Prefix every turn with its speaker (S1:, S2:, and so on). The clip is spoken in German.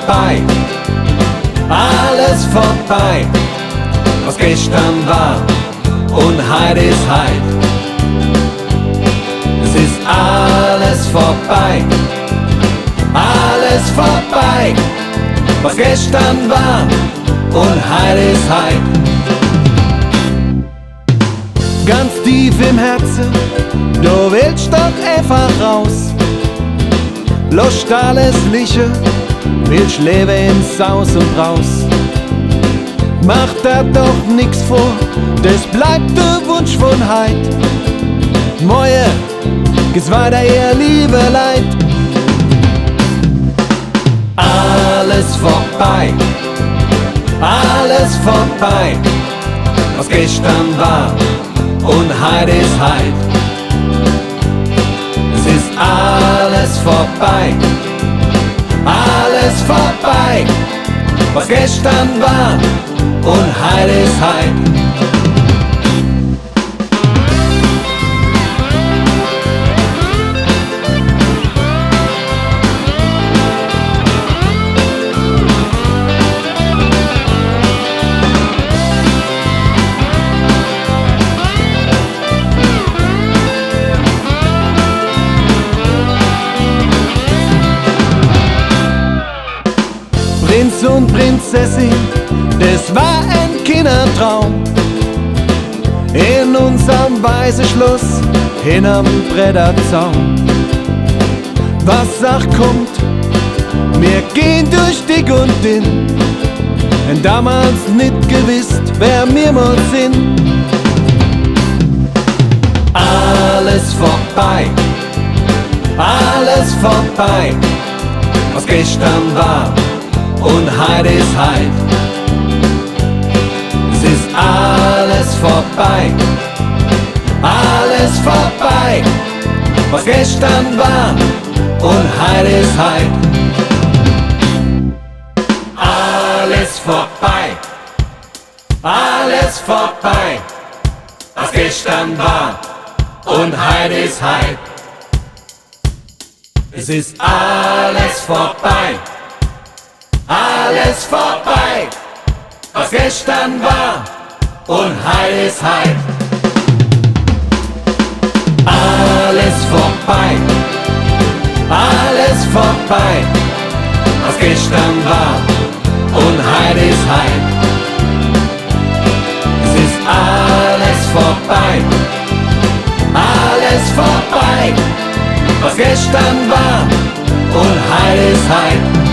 S1: vorbei, alles vorbei, was gestern war und heute ist heut. Es ist alles vorbei, alles vorbei, was gestern war und heute ist heut. Ganz tief im Herzen, du willst doch einfach raus. Lust alles Liche, willst leben in Saus und Braus. Mach da doch nix vor, das bleibt der Wunsch von heut. Moje, geht's weiter, ihr liebe Leid. Alles vorbei, alles vorbei, was gestern war und heute ist heut. Es ist alles vorbei, alles vorbei, was gestern war und heute ist heut. Prinz und Prinzessin, das war ein Kindertraum. In unserem weißen Schloss, hinterm Bretterzaun. Was auch kommt, wir gehen durch dick und dünn. Denn damals nicht gewusst, wer wir mal sind. Alles vorbei, alles vorbei, was gestern war und heute ist heut. Es ist alles vorbei, alles vorbei, was gestern war und heute ist heut. Alles vorbei, alles vorbei, was gestern war und heute ist heut. Es ist alles vorbei, alles vorbei, was gestern war und heute ist heut. Alles vorbei, alles vorbei, was gestern war und heute ist heut. Es ist alles vorbei, alles vorbei, was gestern war und heute ist heut.